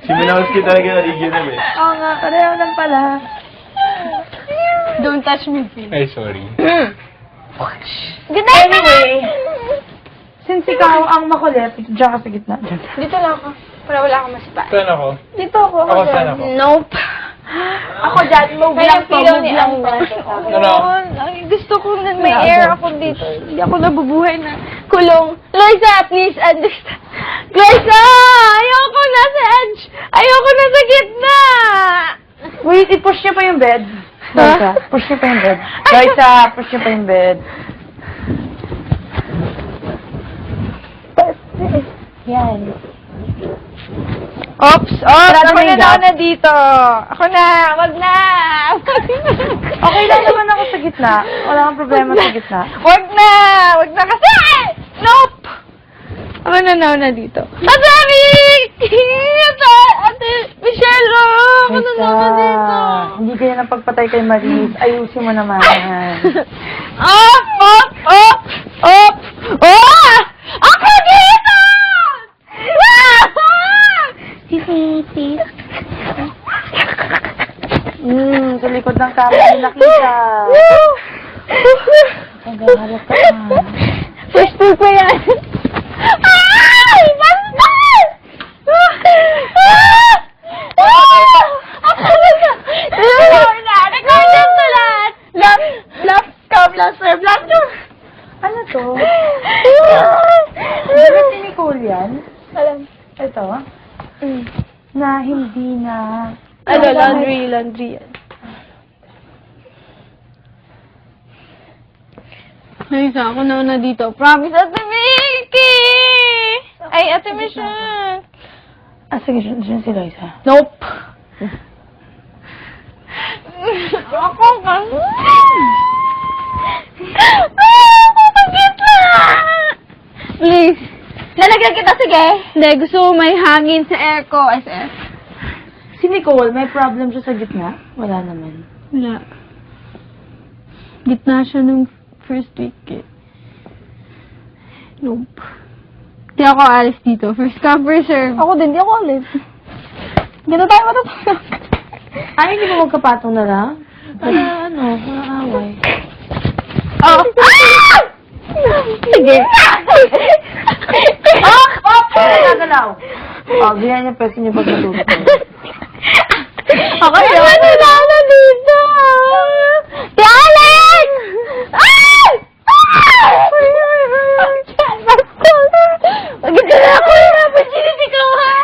Si Minowski talaga original eh. Oo nga, pareho lang pala. Don't touch me, please. Ay, sorry. Good night, Anyway, since ikaw ang makulit, diyan ka sa gitna. Diyan. Dito lang ako. Para wala akong masipaan. Saan ako? Dito ako. Ako, saan ako? Nope. Ako dyan, move Kaya lang to, feel move ni lang Ang to. Ano? Ay, gusto ko na may air ako dito. Hindi ako nabubuhay na kulong. Loisa, please understand. Loisa! Ayoko na sa edge! Ayoko na sa gitna! Wait, i-push niya pa yung bed. Ha? Loisa, push niya pa yung bed. Loisa, push niya pa yung bed. Yan. Oops! Oops! Ako may na gap. na dito! Ako na! Wag na! Okay lang naman ako sa gitna. Wala kang problema sa gitna. Wag na! Wag na kasi! Nope! Ako na dito. Masari! Ate Michelle, ako na dito. Hindi kaya napagpatay kay Maris. Ayusin mo naman. Up! Up! Up! Up! Oh! Ako dito! Sisi. Sa likod ng camera yung nakita. Nagaharap ka na. First tour pa yan. Ay! Basta! Recorded to lahat! Laugh, come, laughter, laughter! Ano to? Di ba si Nicole yan? Alam. Ito? Na hindi na... Ano, laundry yan. Ay, isa ako na dito. Promise, Ate Vicky! Ay, Ate Michelle. Ah, sige, dyan si Loisa. Nope. Ako kasi. Ako pagkita! Please. Lalagyan kita, sige. Hindi, gusto ko may hangin sa air ko. SF. Si Nicole, may problem siya sa gitna? Wala naman. Wala. Gitna siya nung first week eh. Nope. Hindi ako alis dito. First come, first serve. Ako din, di ako alis. Gano'n tayo matutulog. Ay, hindi mo magkapatong na lang? Para ano, para away. Oh! Ah! Sige. Oh! Oh! Nagalaw! Oh, ganyan yung pwesto niyo pag natulog. Ako yun. Ano dito? Si Alex! Ah! Maganda na ako yung opportunity ko, ha?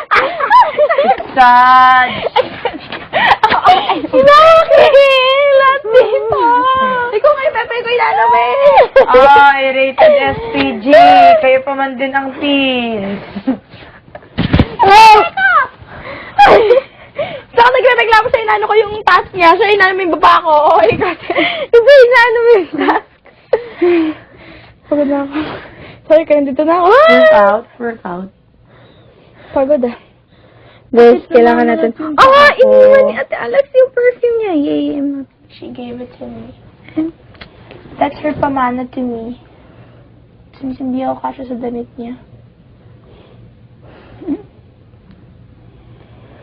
Sad! Bakit? Lahat dito. Ikaw kay Pepe ko inanamay. Ay, rated SPG. Kayo pa man din ang teens. Saka nagre-reklamo sa inano ko yung task niya. Siya inano yung baba ko. Okay, kasi. Kasi inano mo yung task. Pagod na ako. Sorry, kaya dito na ako. Workout. Pagod ah. Guys, kailangan natin. Iniwan ni Ate Alex yung perfume niya. Yay, she gave it to me. That's her pamana to me. Since hindi ako kasya sa damit niya.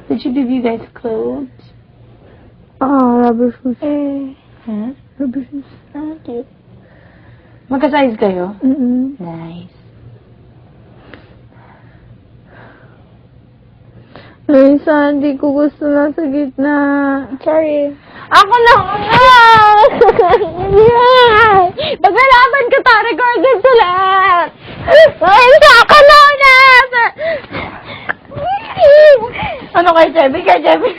Did she give you guys clothes? Rubber shoes. Huh? Rubber shoes. Cute. Magka-size kayo? Nice. Lisa, hindi ko gusto na sa gitna. Sorry. Ako na nga! Paglalaban ka ta, recorded to lahat! Lisa, ako na una! Ano kay Jebby? Kay Jebby,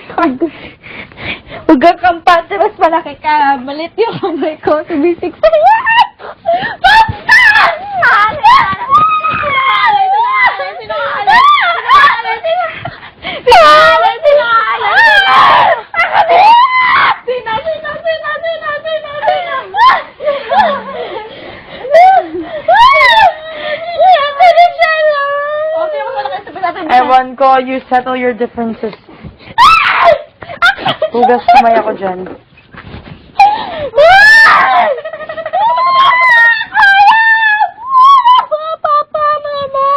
huwag kang kampante, mas malaki ka. Malit yung kamay ko, tumisik sa'yo. Basta! Ewan ko, you settle your differences. Hugas kamay ako dyan. Papa, Mama!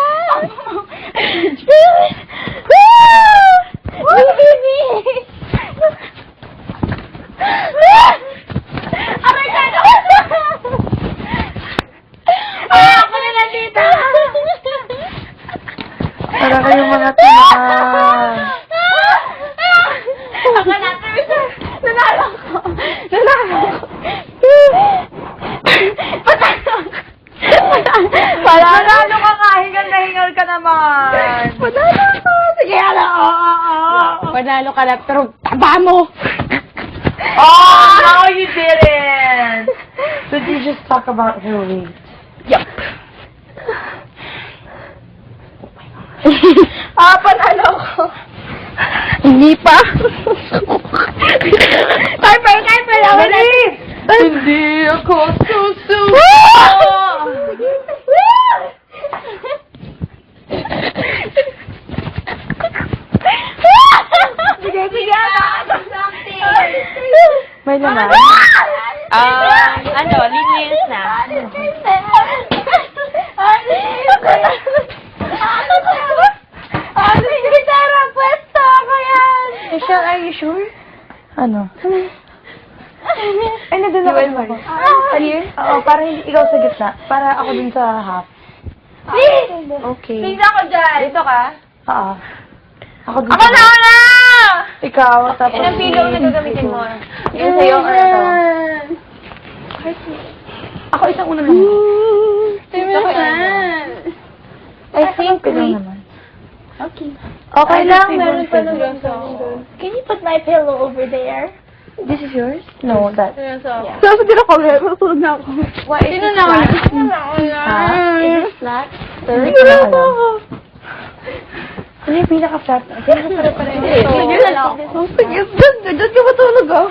panalo ka na, pero taba mo! Oh, no, you didn't! Did you just talk about her weight? Yup. Panalo ko. Hindi pa. Carper, ako na. Hindi ako susuko! Sige, May naman. Linis na. Gitara, pwesto ako yan. Michelle, are you sure? Ano? Ay, nandun ako. Here? Oo, para hindi ikaw sa gitna. Para ako dun sa half. Please! Okay. Please ako dyan. Dito ka? Oo. Ako dun Ako na! Ikaw, tapos... Ilang pillow na gagamitin mo? Yung sa'yo or ito? Ako isang una lang. Ito ko I think Pillow naman. Okay. Okay lang, Meron pa pillow. naman. Can you put my pillow over there? This is yours? No, that. Yeah. Tapos din ako, matulog na ako. What, is it flat? Is it flat? Hindi ko lang ako. Ano yung pinaka-flat? Sige, pare-pareho. Sige na lang. Sige, doon ka matulog ah.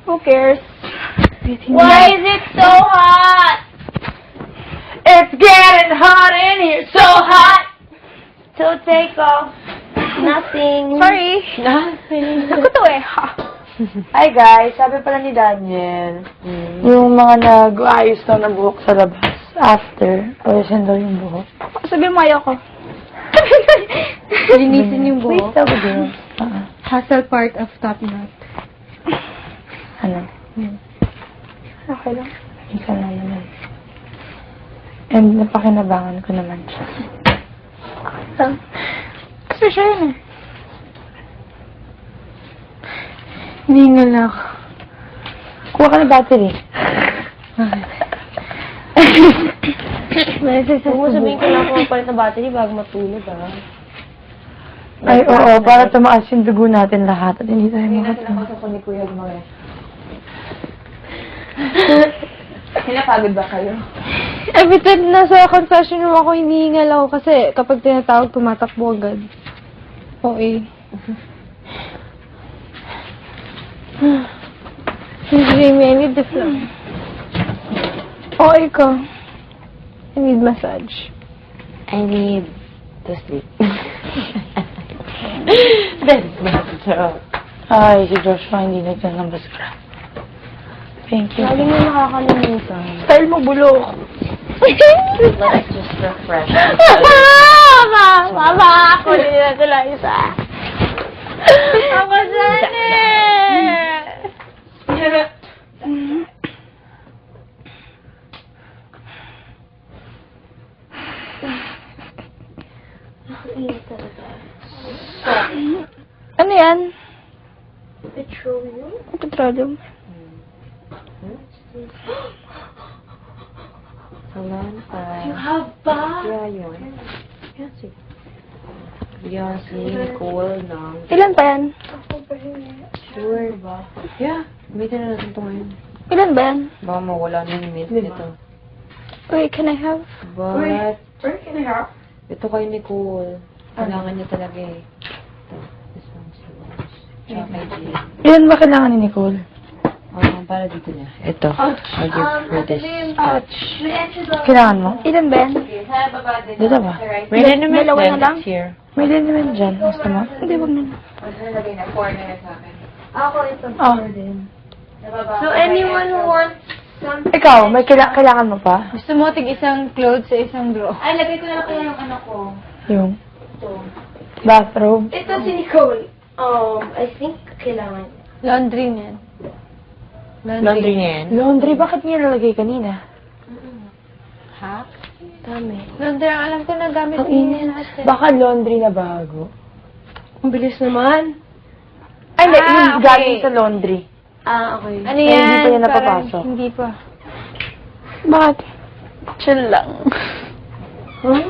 Who cares? Why is it so hot? It's getting hot in here, so hot! So take off. Nothing. Sorry. Nothing. Ako to eh. Hi guys, sabi pala ni Daniel, yung mga nag-ayos daw ng buhok sa labas, after, ayusin daw yung buhok. Sabi mo ayoko. Linisin yung buhok. Wait, sabi din. Hustle part of top knot. Ano? Okay lang. Ika na naman. And napakinabangan ko naman siya. Kasi siya yun eh. Hiningal na ako. Kuha ka na battery. Sabihin ko lang kung palit na battery bago matulog ah. Ay, oo, para tumaas yung dugo natin lahat at hindi tayo makatulog. Ako ni Kuya Gumagay. Pinapagod ba kayo? Every time nasa confession room ako, hinihingal ako kasi kapag tinatawag, tumatakbo agad. Okay. Jamie, I need the flow. Okay ka. I need massage. I need to sleep. That's not true. Ay, si Joshua hindi nagdala ng baskara. Thank you. Lagi mo nakakalimutan. Style mo, bulok. Let's just refresh. Mama! Ako din na sila isa. Ako dyan eh! Ano yan? Petroleum? Petroleum. You have ba? Yeah, yun. Beyonce, Nicole, Nang. Ilan pa yan? Sure ba? Yeah. Gamitin na natin ito ngayon. Ilan ba yan? Baka mawala na yung mint nito. Wait, can I have? But, Where can I help? ito kay Nicole. Kailangan niya talaga eh. Ito. This one's yours. Tsaka kay Jane. Ilan ba kailangan ni Nicole? Para dito niya. Ito. I'll give her this. Kailangan mo? Ilan ba yan? Dito ba? May liniment dalawa na lang? Here. May liniment dyan. Gusto mo? Hindi, wag na. Ako ito. Oh. So anyone who wants some... Ikaw, may kailangan mo pa? Gusto mo tig isang clothes sa isang drawer? Ay, lagay ko na lang kaya yung ano ko. Yung Ito. bathrobe. Ito si Nicole. I think kailangan. Laundry niyan. Laundry niya yan. Laundry? Bakit niya nalagay kanina? Ha? Dami. Laundry, ang alam ko na gamit Ang niya init. natin. Baka laundry na bago. Ang bilis naman. Ay, hindi. Ah, Yung okay. galing sa laundry. Okay. Ano Eh, yan? hindi pa yan Parang napapasok. Hindi pa. Bakit? Chill lang. Huh?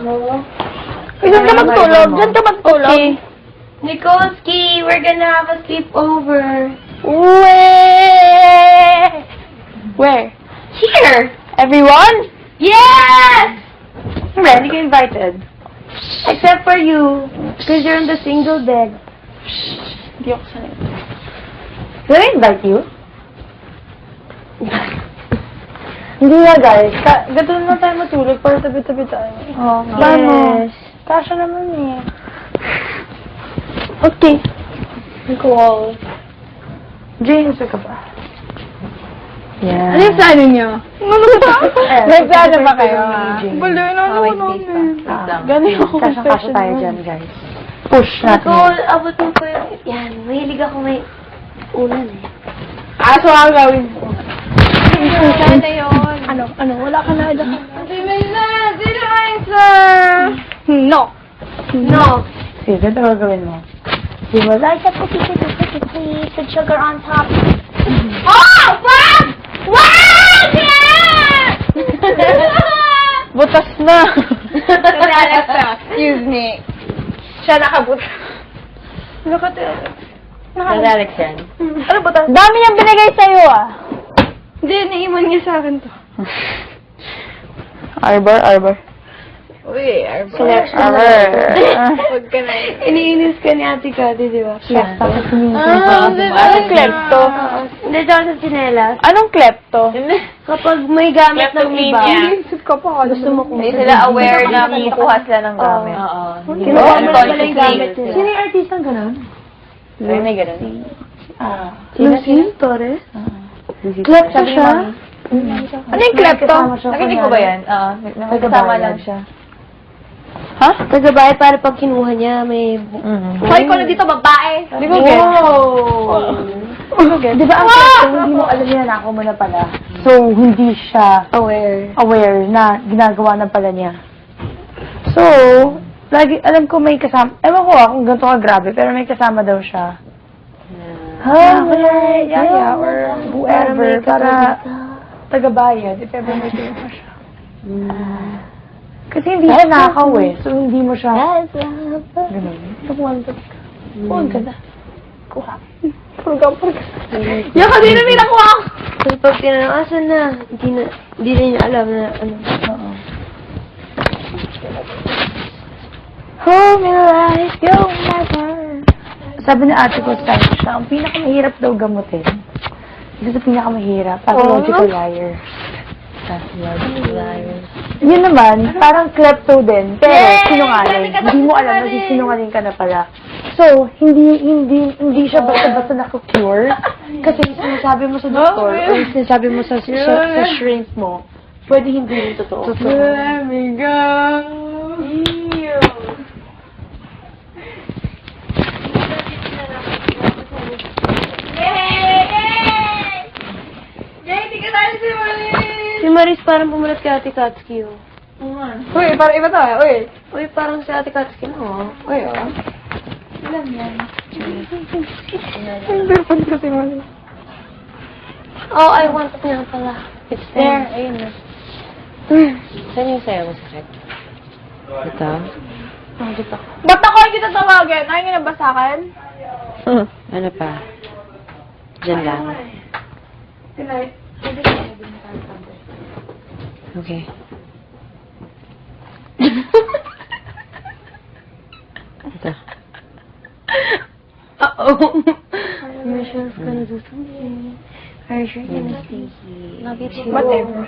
Diyan ka magtulog. Diyan ka magtulog. Okay. Nikolski, we're gonna have a sleepover. Where? Here. Everyone? Yes! Hindi ka invited. Except for you, because you're in the single bed. Hindi ako sanay. Did I invite you? Hindi nga guys. Ganito naman tayo matulog para tabi-tabi tayo. Oo. Yes. Kasha naman eh. Okay. Cool. James, ka ba? Yeah. Ano yung plano niyo? May plano ba kayo? Balo, Ganun ako kasha tayo dyan, guys. Push natin. Nicole, abutin ko yung... Yan, mahilig ako may ulan eh. So, ang gawin mo? Sana yun. Ano, wala ka na dyan. Sino answer? No. No. Sige, ganito gagawin mo. You would like a cookie, please, with sugar on top. Oh! Wag! Wag! Butas na! Kasi Alexa, excuse me. Siya nakabutas. Alex yan. Ano ba ito? Dami niyang binigay sa'yo ah! Hindi, naiman niya sa akin to. Arbor. Uy, Arbor. Huwag ka na. Iniinis ka ni Ate Kati, di ba? Tapos Anong klepto? Hindi, dyan sa sinelas. Anong klepto? Kapag may gamit ng iba, Gusto mo kung... Hindi sila aware na kumukuha sila ng gamit. kinuha mo na pala yung gamit nila. Sino yung artistang ganun? May ganun. Lucy Torres? Klepto siya? Ano yung klepto? Nakinig ko ba yan? Nakasama lang siya. Ha? Tagabahay para pag kinuha niya, may... Hoy, ko na dito, babae! Di ko get. Di ba ang klepto, hindi mo alam niya na ako mo na pala. So, hindi siya aware na ginagawa na pala niya. So, lagi, alam ko may kasama, ewan ko kung ganito ka grabe, pero may kasama daw siya. Yeah, or whoever, para taga-bayad, if ever may tulungan siya. Kasi hindi siya nakaw eh, so hindi mo siya, ganun. Huwag ka na. Kuha. Purga. Yung kasi na ninakuha ko. Tapos pag tinanong, asan na? Hindi na niya alam na ano. Home in life, you'll never. Sabi na ate ko sa siya, ang pinakamahirap daw gamutin. Ito sa pinakamahirap, pathological liar. Pathological liar. Yun naman, parang klepto din, pero sinungaling. Hindi mo alam na sinungaling ka na pala. So, hindi siya basta-basta nakukure. Kasi sinasabi mo sa doktor, o sinasabi mo sa shrink mo, pwede hindi rin totoo. Let me go. Si Maris parang pumulat kay Ate Katsuki, oh. Uy, parang iba tayo. Uy. Uy, parang si Ate Katsuki, no? Uy, oh. Oh, I want nga pala. It's there. Ayun na. Saan yung sayo mo sakit? Ito? Ba't ako hindi tatawagin? Ayaw niyo na ba sa akin? Ano pa? Diyan lang. Okay. Ito. Uh-oh. Are you sure it's gonna do something? Are you sure you're gonna stay here? Love you too. Whatever.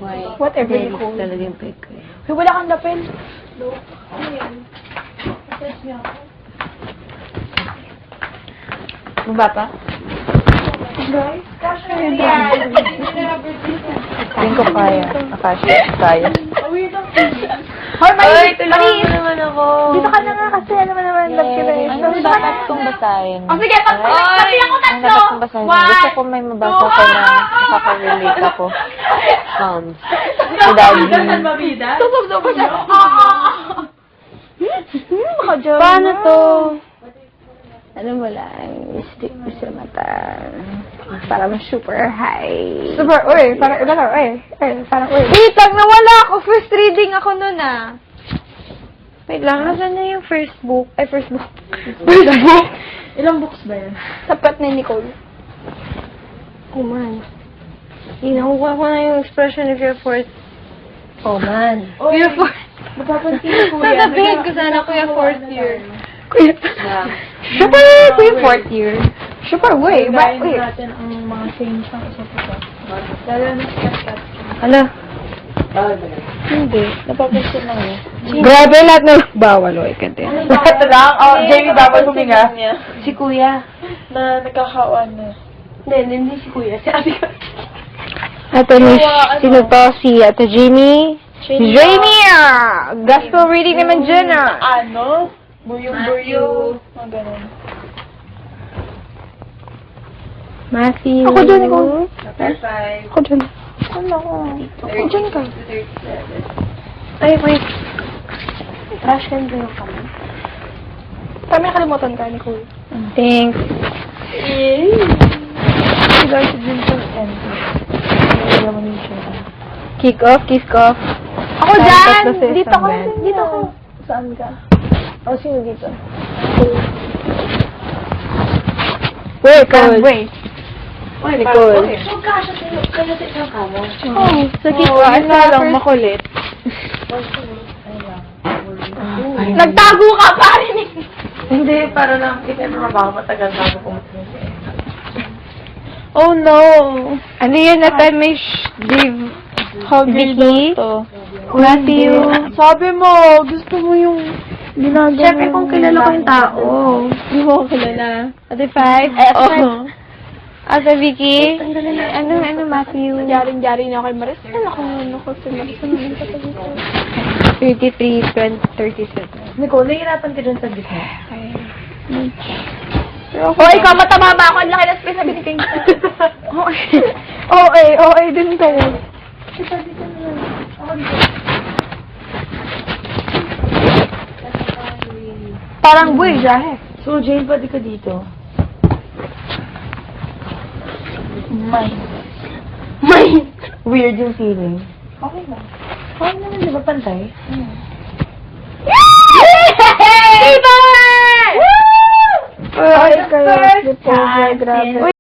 Why? Whatever you call it. Talagang peg ko. Uy, wala kang lapel. Baba pa? Hindi ko kaya. Kaya. Hoy, Ay, tulungan mo naman ako. Dito ka na nga kasi alam mo naman love kita eh. Ang dapat kong basahin. O sige, sabi ako Ang tatlo. dapat kong basahin. Gusto ko may mabasa ko na nakaka-relate ako. Si Daddy. Susubsob ko siya. Paano to? ano mo lang, stick mo sa mata. Para mas super high. Super, parang, Wait lang, nawala ako. First reading ako nun Wait lang, nasan na yung first book? First book. First book? Ilang books ba yan? Tapat na Nicole. Oh man. Nakuha ko na yung expression of your fourth. Oh, man. Kuya fourth. Napapansin ko Sasabihin ko sana kuya fourth year. Kuya, Super, kuya fourth year. super, wait. natin ang mga things ng isa't isa. Lalo na sa Ala. Hindi. Napapansin lang eh. Grabe lahat na bawal o ikante. Ito lang. Oh, Jamie, bawal huminga. Si Kuya. Na nagkakauan na. Hindi si Kuya. Si Ate ko. Ito ni, sino to? Si Ate Jamie. Jamie! Gospel reading naman dyan Ano? Buyong-buyo. Mga ganun. Matthew. Ako dyan, ikaw. Chapter 5. Ako dyan. Ako dyan ka. Ay, wait. Trash can ba yung kamay? Parang may kalimutan ka, Nicole. Thanks. Guys, din sa end. Kick off. Ako Tayo dyan! tatlo sa Dito isang ako. bed. Dito ako. Saan ka? O, sino dito? Wait. Nicole. So, kasha kayo sa isang kamo. Oh, sa kick off. Ano lang, makulit. Nagtago ka pa rin eh. Hindi, para lang kita naman baka matagal bago pumunta siya. Oh no. Ano yun na time may Dave? Vicky? Matthew? Sabi mo, gusto mo yung ginagawa. Siyempre kung kilala ko yung tao. Hindi mo ko kilala. Ate Five? Oo. Ate Vicky? Ano, Matthew? Yaring-yari na kay Maris. Ano ko si Maris. 33, 20, 37. Nicole, nahihirapan ka dyan sa gitna. O, ikaw matama ba ako? Ang laki na space na binigay ko. OA din to. Parang buhay siya eh. So, Jane, pwede ka dito. Weird yung feeling. Okay ba? Okay naman, di ba pantay? Diba? Ay, kayo. Grabe.